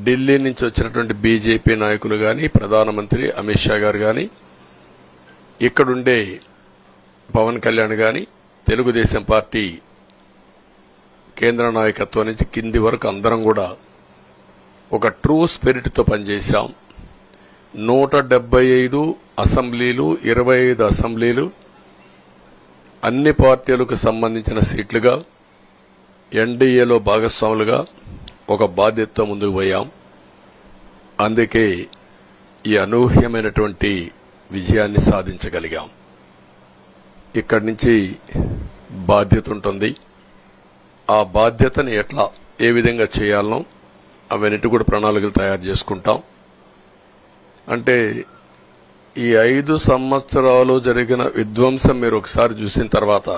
ఢిల్లీ నుంచి వచ్చినటువంటి బీజేపీ నాయకులు గాని, ప్రధానమంత్రి అమిత్ షా గారు గాని, ఇక్కడుండే పవన్ కళ్యాణ్ గాని, తెలుగుదేశం పార్టీ కేంద్ర నాయకత్వం నుంచి కింది వరకు అందరం కూడా ఒక ట్రూ స్పిరిట్ తో పనిచేశాం. 175 అసెంబ్లీలు, 25 అసెంబ్లీలు, అన్ని పార్టీలకు సంబంధించిన సీట్లుగా ఎన్డీఏలో భాగస్వాములుగా ఒక బాధ్యతతో ముందుకు పోయాం. అందుకే ఈ అనూహ్యమైనటువంటి విజయాన్ని సాధించగలిగాం. ఇక్కడి నుంచి బాధ్యత ఉంటుంది. ఆ బాధ్యతని ఏ విధంగా చేయాలనో అవన్నిటి కూడా ప్రణాళికలు తయారు చేసుకుంటాం. అంటే ఈ 5 సంవత్సరాలు జరిగిన విధ్వంసం మీరు ఒకసారి చూసిన తర్వాత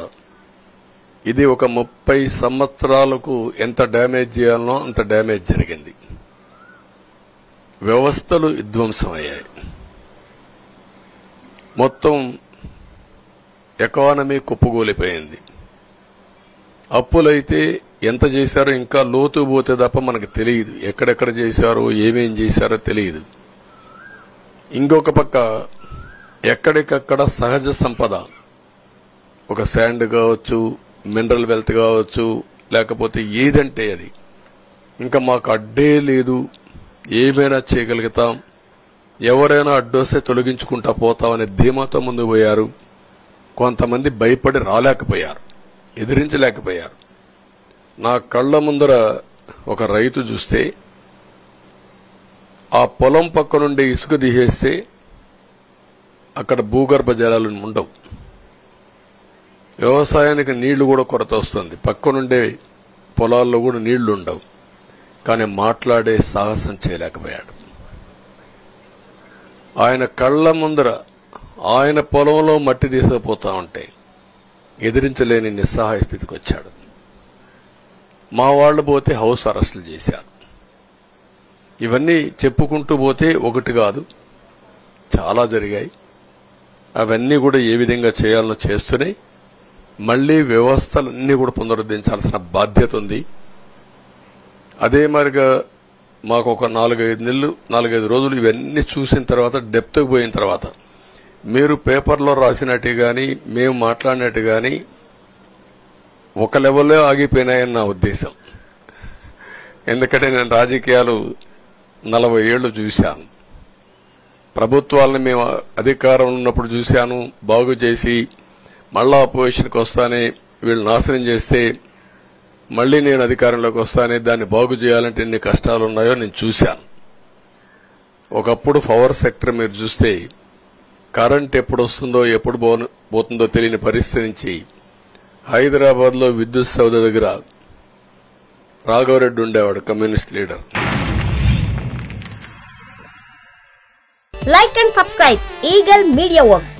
ఇది ఒక 30 సంవత్సరాలకు ఎంత డ్యామేజ్ చేయాలనో అంత డ్యామేజ్ జరిగింది. వ్యవస్థలు విధ్వంసమయ్యాయి. మొత్తం ఎకానమీ కుప్పగూలిపోయింది. అప్పులైతే ఎంత చేశారో ఇంకా లోతు పోతే తప్ప మనకు తెలియదు. ఎక్కడెక్కడ చేశారో, ఏమేం చేశారో తెలియదు. ఇంకొక పక్క ఎక్కడికక్కడ సహజ సంపద, ఒక శాండ్ కావచ్చు, మినరల్ వెల్త్ కావచ్చు, లేకపోతే ఏదంటే అది, ఇంకా మాకు అడ్డే లేదు, ఏమైనా చేయగలుగుతాం, ఎవరైనా అడ్డొస్తే తొలగించుకుంటా పోతామనే ధీమాతో ముందుకు పోయారు. కొంతమంది భయపడి రాలేకపోయారు, ఎదిరించలేకపోయారు. నా కళ్ల ముందర ఒక రైతు చూస్తే ఆ పొలం పక్క నుండి ఇసుక తీసేస్తే అక్కడ భూగర్భ జలాలు ఉండవు. వ్యవసాయానికి నీళ్లు కూడా కొరత వస్తుంది. పక్క నుండే పొలాల్లో కూడా నీళ్లు ఉండవు. కానీ మాట్లాడే సాహసం చేయలేకపోయాడు. ఆయన కళ్ల ముందర ఆయన పొలంలో మట్టి తీసుకుపోతా ఉంటే ఎదిరించలేని నిస్సహాయ స్థితికి వచ్చాడు. మా వాళ్లు పోతే హౌస్ అరెస్టులు చేశారు. ఇవన్నీ చెప్పుకుంటూ పోతే ఒకటి కాదు, చాలా జరిగాయి. అవన్నీ కూడా ఏ విధంగా చేయాలనో చేస్తూనే మళ్లీ వ్యవస్థలన్నీ కూడా పునరుద్ధరించాల్సిన బాధ్యత ఉంది. అదే మరిగా మాకు ఒక 4-5 రోజులు ఇవన్నీ చూసిన తర్వాత, డెప్త్కి పోయిన తర్వాత, మీరు పేపర్లో రాసినట్టు గాని, మేము మాట్లాడినట్టు గాని ఒక లెవెల్లో ఆగిపోయినాయని నా ఉద్దేశం. ఎందుకంటే నేను రాజకీయాలు 40 ఏళ్లు చూశాను. ప్రభుత్వాలను మేము అధికారంలో ఉన్నప్పుడు చూశాను. బాగు చేసి మళ్ళా అపోజిషన్కి వస్తానే వీళ్ళు నాశనం చేస్తే మళ్లీ నేను అధికారంలోకి వస్తానే దాన్ని బాగు చేయాలంటే ఎన్ని కష్టాలు ఉన్నాయో నేను చూశాను. ఒకప్పుడు పవర్ సెక్టర్ మీరు చూస్తే కరెంట్ ఎప్పుడు వస్తుందో ఎప్పుడు పోతుందో తెలియని పరిస్థితి నుంచి హైదరాబాద్ లో విద్యుత్ సౌధ దగ్గర రాఘవరెడ్డి ఉండేవాడు, communist leader. Like and subscribe Eagle Media Works.